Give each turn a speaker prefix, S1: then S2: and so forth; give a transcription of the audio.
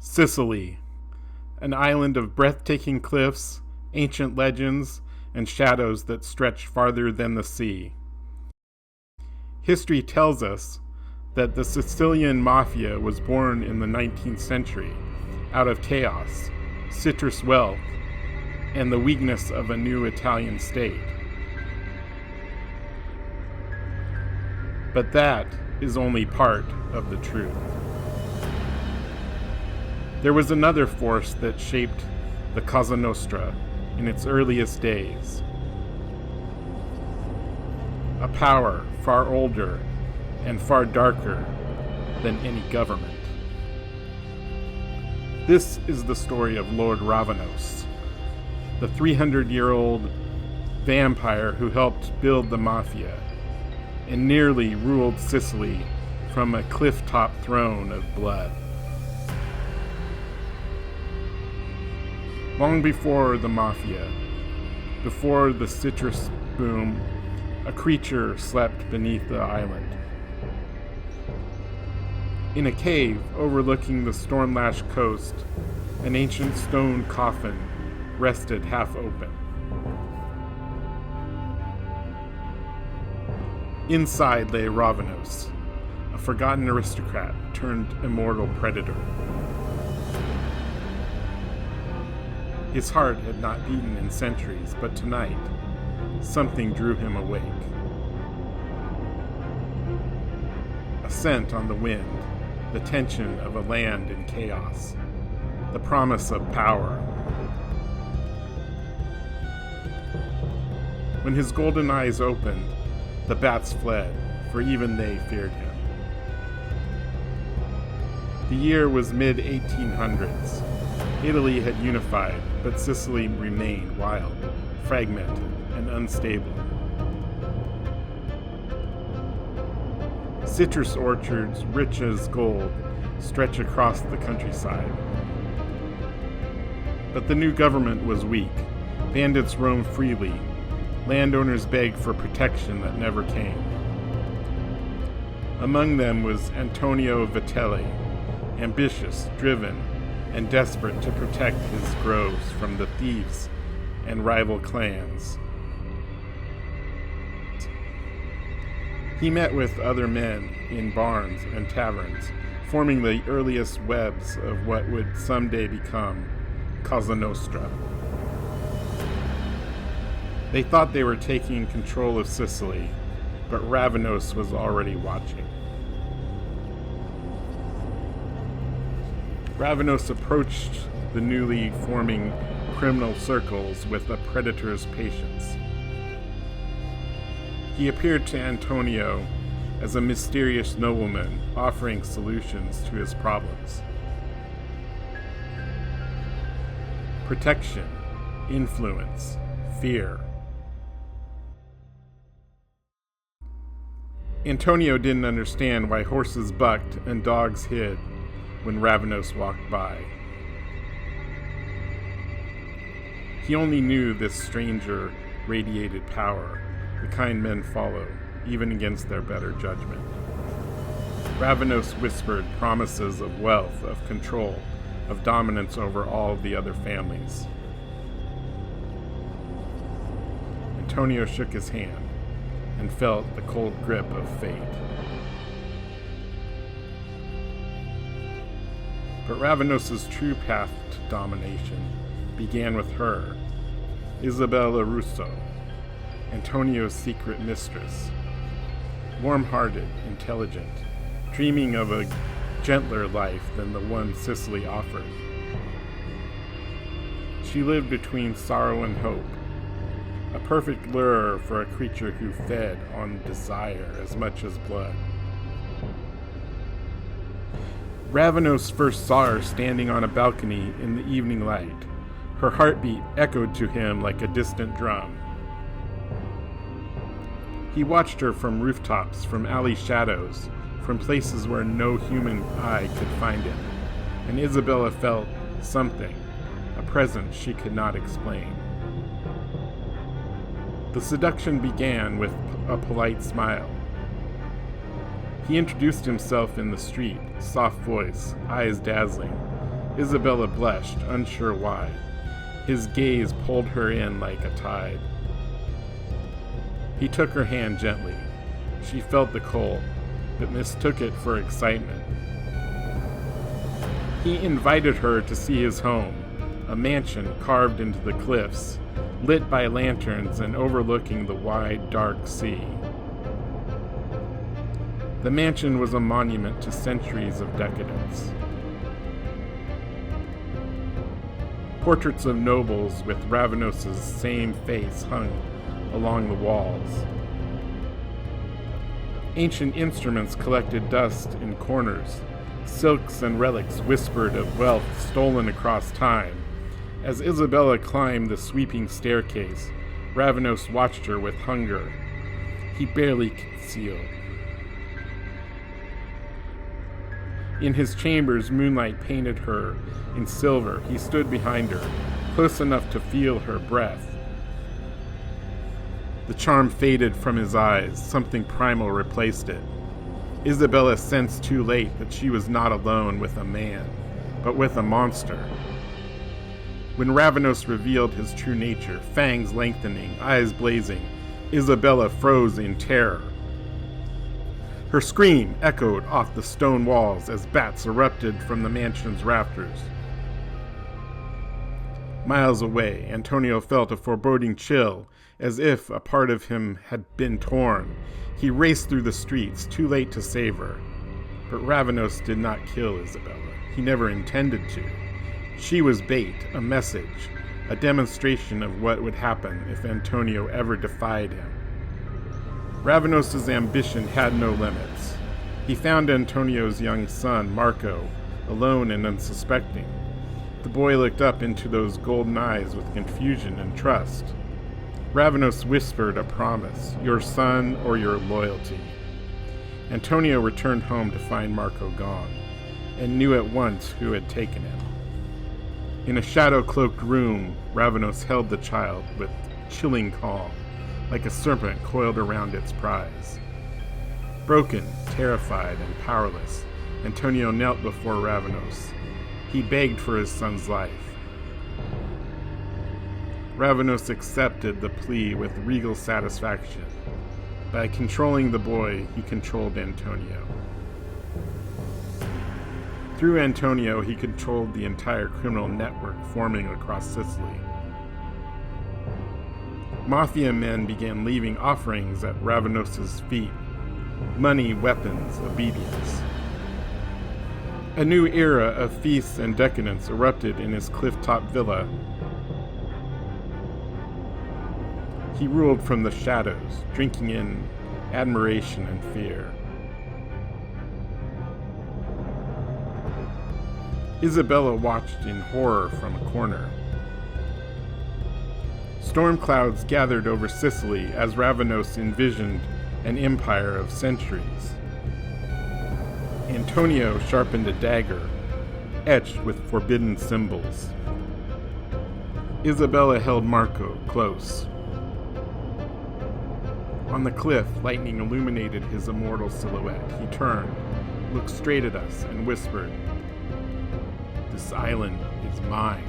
S1: Sicily, an island of breathtaking cliffs, ancient legends, and shadows that stretch farther than the sea. History tells us that the Sicilian Mafia was born in the 19th century out of chaos, citrus wealth, and the weakness of a new Italian state. But that is only part of the truth. There was another force that shaped the Cosa Nostra in its earliest days. A power far older and far darker than any government. This is the story of Lord Ravanos, the 300-year-old vampire who helped build the Mafia and nearly ruled Sicily from a cliff-top throne of blood. Long before the Mafia, before the citrus boom, a creature slept beneath the island. In a cave overlooking the storm-lashed coast, an ancient stone coffin rested half open. Inside lay Ravanos, a forgotten aristocrat turned immortal predator. His heart had not beaten in centuries, but tonight, something drew him awake. A scent on the wind, the tension of a land in chaos, the promise of power. When his golden eyes opened, the bats fled, for even they feared him. The year was mid-1800s. Italy had unified, but Sicily remained wild, fragmented, and unstable. Citrus orchards, rich as gold, stretch across the countryside. But the new government was weak. Bandits roamed freely. Landowners begged for protection that never came. Among them was Antonio Vitelli, ambitious, driven, and desperate to protect his groves from the thieves and rival clans. He met with other men in barns and taverns, forming the earliest webs of what would someday become Cosa Nostra. They thought they were taking control of Sicily, but Ravanos was already watching. Ravanos approached the newly forming criminal circles with a predator's patience. He appeared to Antonio as a mysterious nobleman offering solutions to his problems. Protection, influence, fear. Antonio didn't understand why horses bucked and dogs hid when Ravanos walked by. He only knew this stranger radiated power, the kind men follow, even against their better judgment. Ravanos whispered promises of wealth, of control, of dominance over all the other families. Antonio shook his hand and felt the cold grip of fate. But Ravanos' true path to domination began with her, Isabella Russo, Antonio's secret mistress. Warm-hearted, intelligent, dreaming of a gentler life than the one Sicily offered. She lived between sorrow and hope, a perfect lure for a creature who fed on desire as much as blood. Ravanos first saw her standing on a balcony in the evening light. Her heartbeat echoed to him like a distant drum. He watched her from rooftops, from alley shadows, from places where no human eye could find him, and Isabella felt something, a presence she could not explain. The seduction began with a polite smile. He introduced himself in the street, soft voice, eyes dazzling, Isabella blushed, unsure why. His gaze pulled her in like a tide. He took her hand gently. She felt the cold, but mistook it for excitement. He invited her to see his home, a mansion carved into the cliffs, lit by lanterns and overlooking the wide, dark sea. The mansion was a monument to centuries of decadence. Portraits of nobles with Ravanos' same face hung along the walls. Ancient instruments collected dust in corners. Silks and relics whispered of wealth stolen across time. As Isabella climbed the sweeping staircase, Ravanos watched her with hunger he barely concealed. In his chambers, moonlight painted her in silver. He stood behind her, close enough to feel her breath. The charm faded from his eyes. Something primal replaced it. Isabella sensed too late that she was not alone with a man, but with a monster. When Ravanos revealed his true nature, fangs lengthening, eyes blazing, Isabella froze in terror. Her scream echoed off the stone walls as bats erupted from the mansion's rafters. Miles away, Antonio felt a foreboding chill, as if a part of him had been torn. He raced through the streets, too late to save her. But Ravanos did not kill Isabella. He never intended to. She was bait, a message, a demonstration of what would happen if Antonio ever defied him. Ravanos' ambition had no limits. He found Antonio's young son, Marco, alone and unsuspecting. The boy looked up into those golden eyes with confusion and trust. Ravanos whispered a promise, your son or your loyalty. Antonio returned home to find Marco gone, and knew at once who had taken him. In a shadow-cloaked room, Ravanos held the child with chilling calm, like a serpent coiled around its prize. Broken, terrified, and powerless, Antonio knelt before Ravanos. He begged for his son's life. Ravanos accepted the plea with regal satisfaction. By controlling the boy, he controlled Antonio. Through Antonio, he controlled the entire criminal network forming across Sicily. Mafia men began leaving offerings at Ravanos' feet. Money, weapons, obedience. A new era of feasts and decadence erupted in his cliff-top villa. He ruled from the shadows, drinking in admiration and fear. Isabella watched in horror from a corner. Storm clouds gathered over Sicily as Ravanos envisioned an empire of centuries. Antonio sharpened a dagger, etched with forbidden symbols. Isabella held Marco close. On the cliff, lightning illuminated his immortal silhouette. He turned, looked straight at us, and whispered, "This island is mine."